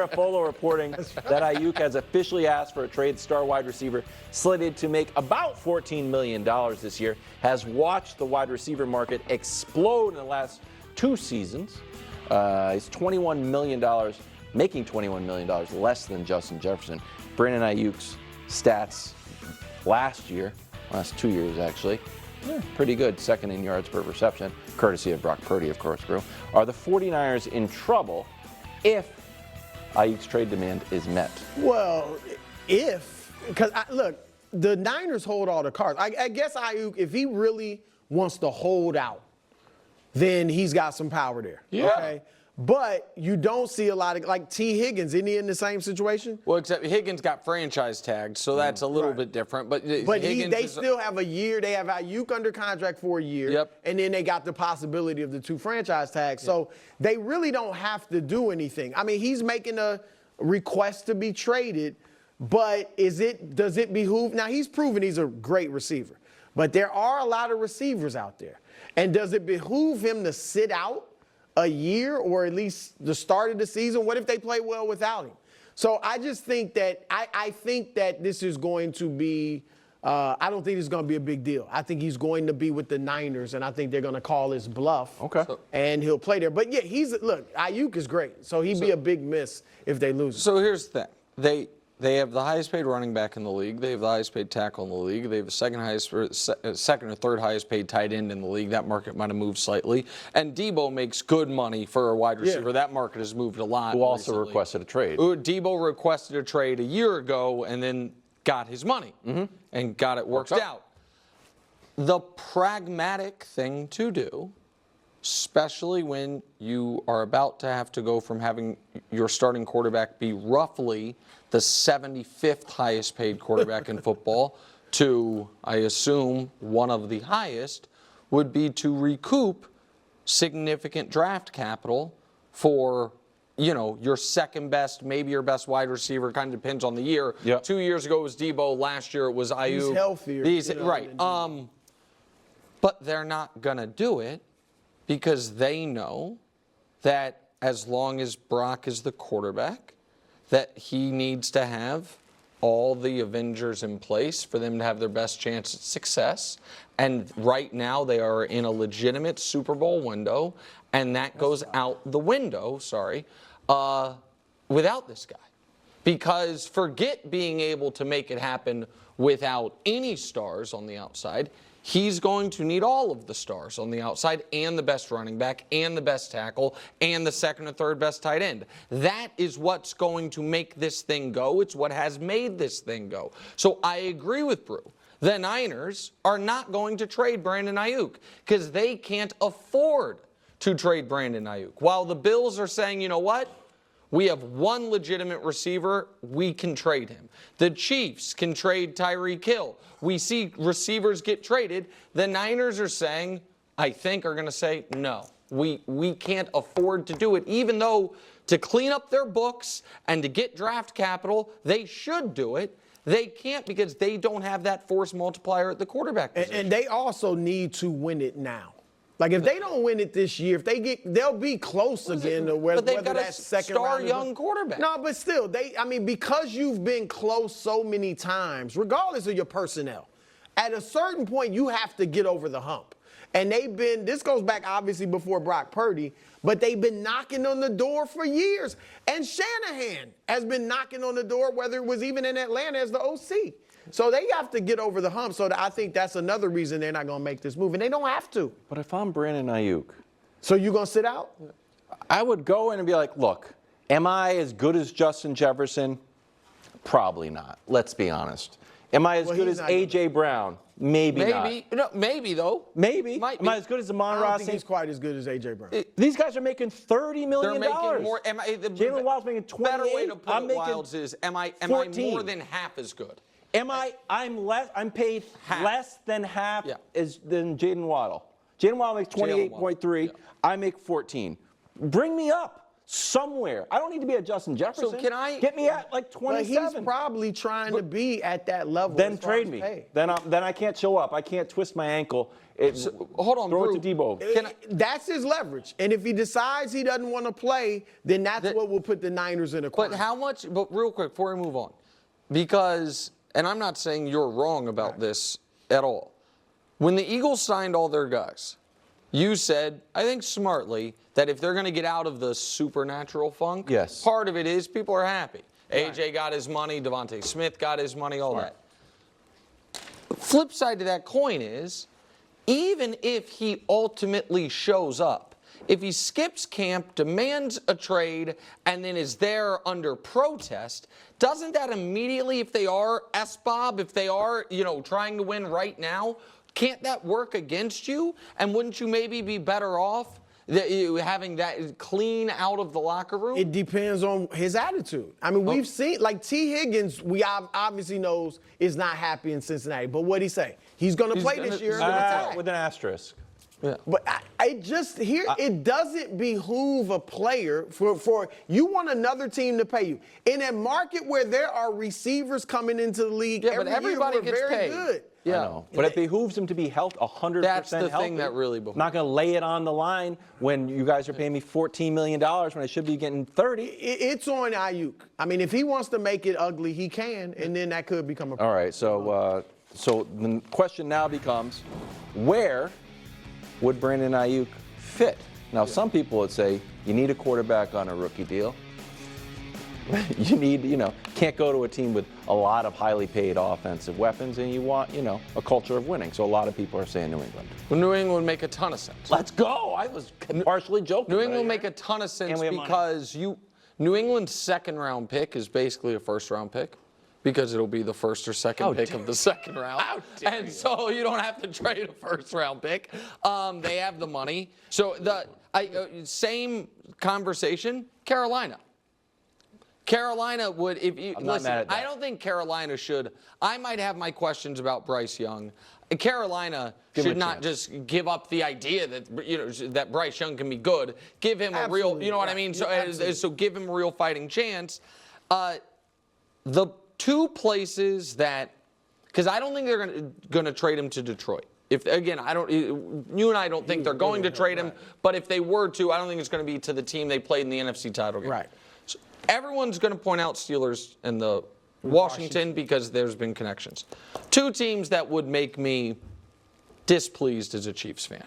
Garafolo reporting that Aiyuk has officially asked for a trade. Star wide receiver slated to make about $14 million this year has watched the wide receiver market explode in the last 2 seasons. He's $21 million, making $21 million less than Justin Jefferson. Brandon Aiyuk's stats last 2 years actually, pretty good. Second in yards per reception, courtesy of Brock Purdy, of course, Brew. Are the 49ers in trouble if Aiyuk's trade demand is met? Well, because look, the Niners hold all the cards. I guess Aiyuk, if he really wants to hold out, then he's got some power there. Yeah. Okay? But you don't see a lot of, like T. Higgins, isn't he in the same situation? Well, except Higgins got franchise tagged, so that's a little bit different. But they still have a year. They have Aiyuk under contract for a year. Yep. And then they got the possibility of the 2 franchise tags. So they really don't have to do anything. I mean, he's making a request to be traded, but does it behoove? Now, he's proven he's a great receiver, but there are a lot of receivers out there. And does it behoove him to sit out a year or at least the start of the season? What if they play well without him? So I just think that I think that this is going to be I don't think it's going to be a big deal. I think he's going to be with the Niners, and I think they're going to call his bluff. Okay. And he'll play there. But, yeah, look, Aiyuk is great. So he'd be a big miss if they lose him. So here's the thing. They have the highest paid running back in the league. They have the highest paid tackle in the league. They have the second or third highest paid tight end in the league. That market might have moved slightly. And Debo makes good money for a wide receiver. Yeah. That market has moved a lot. Who also requested a trade. Debo requested a trade a year ago and then got his money and got it worked out. The pragmatic thing to do, especially when you are about to have to go from having your starting quarterback be roughly the 75th highest paid quarterback in football to, I assume, one of the highest, would be to recoup significant draft capital for, your second best, maybe your best wide receiver. Kind of depends on the year. Yep. 2 years ago it was Debo. Last year it was Aiyuk. He's healthier. Right. But they're not going to do it because they know that as long as Brock is the quarterback, that he needs to have all the Avengers in place for them to have their best chance at success. And right now they are in a legitimate Super Bowl window, and that goes out the window, without this guy. Because forget being able to make it happen without any stars on the outside. He's going to need all of the stars on the outside and the best running back and the best tackle and the second or third best tight end. That is what's going to make this thing go. It's what has made this thing go. So I agree with Brew. The Niners are not going to trade Brandon Aiyuk because they can't afford to trade Brandon Aiyuk. While the Bills are saying, you know what? We have one legitimate receiver. We can trade him. The Chiefs can trade Tyreek Hill. We see receivers get traded. The Niners are saying, I think, are going to say, no, we can't afford to do it, even though to clean up their books and to get draft capital, they should do it. They can't because they don't have that force multiplier at the quarterback position. And they also need to win it now. Like, if they don't win it this year, they'll be close again to whether that second round. But they've got a star young quarterback. No, but still, because you've been close so many times, regardless of your personnel, at a certain point, you have to get over the hump. And this goes back obviously before Brock Purdy, but they've been knocking on the door for years. And Shanahan has been knocking on the door, whether it was even in Atlanta as the OC. So they have to get over the hump. So I think that's another reason they're not going to make this move. And they don't have to. But if I'm Brandon Aiyuk. So you going to sit out? I would go in and be like, look, am I as good as Justin Jefferson? Probably not. Let's be honest. Am I as good as A.J. Brown? Maybe not. Maybe, though. Maybe. Am I as good as Amon-Ra? I don't think he's quite as good as A.J. Brown. These guys are making $30 million. They're making more. Jalen Wild's making $28. Better way to put it, Wilds, is am I more than half as good? I'm paid less than half than Jaden Waddle. Jaden Waddle makes 28.3. I make 14. Bring me up somewhere. I don't need to be at Justin Jefferson. So can I get me at like 27? But he's probably trying to be at that level. Then as far trade as me. pay. Then I can't show up. I can't twist my ankle. Hold on, throw Brew. it to Debo. That's his leverage. And if he decides he doesn't want to play, then that's what will put the Niners in a corner. But how much? But real quick before we move on, because, and I'm not saying you're wrong about this at all. When the Eagles signed all their guys, you said, I think smartly, that if they're going to get out of the supernatural funk, yes, part of it is people are happy. AJ got his money, Devontae Smith got his money, all that. Flip side to that coin is, even if he ultimately shows up, if he skips camp, demands a trade, and then is there under protest, doesn't that immediately, if they are SBOB, if they are, trying to win right now, can't that work against you? And wouldn't you maybe be better off having that clean out of the locker room? It depends on his attitude. I mean, we've seen, like T. Higgins, we obviously knows is not happy in Cincinnati. But what'd he say? He's going to play this year with an asterisk. Yeah. But it doesn't behoove a player for you want another team to pay you. In a market where there are receivers coming into the league but everybody year, we're gets very paid. good. Yeah, I know. But it behooves him to be 100% That's the healthy. thing that really behooves. Not going to lay it on the line when you guys are paying me $14 million when I should be getting 30. It's on Aiyuk. I mean, if he wants to make it ugly, he can, and then that could become a problem. All right, so the question now becomes, where would Brandon Aiyuk fit? Now, some people would say you need a quarterback on a rookie deal. You need, can't go to a team with a lot of highly paid offensive weapons, and you want, a culture of winning. So a lot of people are saying New England. Well, New England would make a ton of sense. Let's go. I was partially joking. New England would make a ton of sense because New England's second-round pick is basically a first-round pick because it'll be the first or second pick of the second round. And so you don't have to trade a first-round pick. They have the money. So same conversation, Carolina. Carolina would, I don't think Carolina should. I might have my questions about Bryce Young. Carolina should not just give up the idea that that Bryce Young can be good. Give him a real, you know what I mean? So give him a real fighting chance. The two places that, because I don't think they're going to trade him to Detroit. If again, you and I don't think they're going to trade him. But if they were to, I don't think it's going to be to the team they played in the NFC title game. Right. Everyone's going to point out Steelers and the Washington because there's been connections. Two teams that would make me displeased as a Chiefs fan.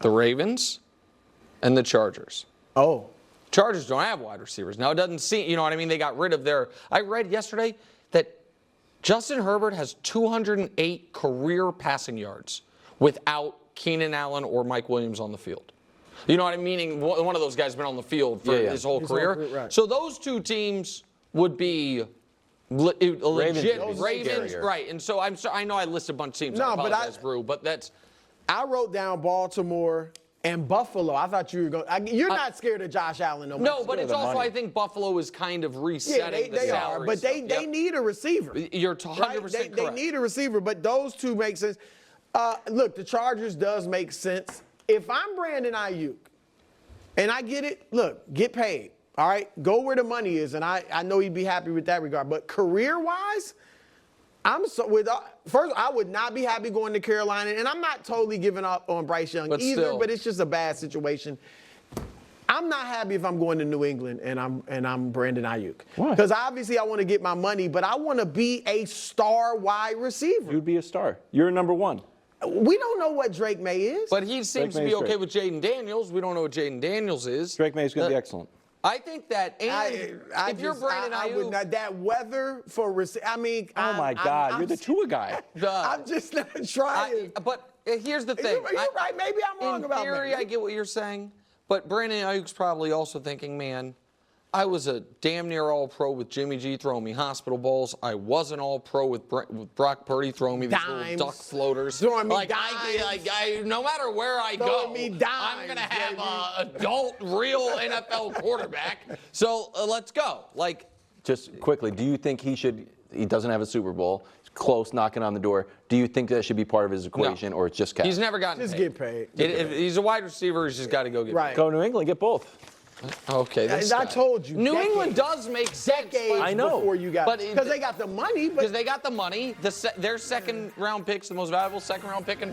The Ravens and the Chargers. Oh. Chargers don't have wide receivers. Now, it doesn't seem, you know what I mean? They got rid of their, I read yesterday that Justin Herbert has 208 career passing yards without Keenan Allen or Mike Williams on the field. You know what I mean? Meaning one of those guys has been on the field for his whole career. Right. So those two teams would be legit Ravens, right? And so I know I listed a bunch of teams. No, I apologize, Brew, but that's. I wrote down Baltimore and Buffalo. I thought you were going. You're not scared of Josh Allen no more. No, but it's also I think Buffalo is kind of resetting the salary. They are, but they need a receiver. You're 100% correct. They need a receiver, but those two make sense. Look, the Chargers does make sense. If I'm Brandon Aiyuk, and I get it, look, get paid. All right, go where the money is, and I know he'd be happy with that regard. But career-wise, first, I would not be happy going to Carolina, and I'm not totally giving up on Bryce Young either. But it's just a bad situation. I'm not happy if I'm going to New England and I'm Brandon Aiyuk. Why? Because obviously I want to get my money, but I want to be a star wide receiver. You'd be a star. You're number one. We don't know what Drake May is. But he seems to be okay with Jaden Daniels. We don't know what Jaden Daniels is. Drake May is going to be excellent. I think that, if you're Brandon Aiyuk, I would not, that weather for I mean, oh my God, you're the Tua guy. I'm just not trying. But here's the thing. You're right. Maybe I'm wrong about that. In theory, I get what you're saying, but Brandon Ayuk's probably also thinking, man, I was a damn near all-pro with Jimmy G throwing me hospital balls. I wasn't all-pro with Brock Purdy throwing me these little duck floaters. Throwing me no matter where I go, I'm going to have an adult, real NFL quarterback. So let's go. Just quickly, do you think he doesn't have a Super Bowl, close, knocking on the door. Do you think that should be part of his equation, or it's just cash? He's never gotten paid. Just get paid. If he's a wide receiver, he's just got to go get paid. Go to New England, get both. Okay, this I guy. told you. New decades. England does make sense. Decades I know. before you got, But because they got the money. Because they got the money. Their second round pick's the most valuable second round pick in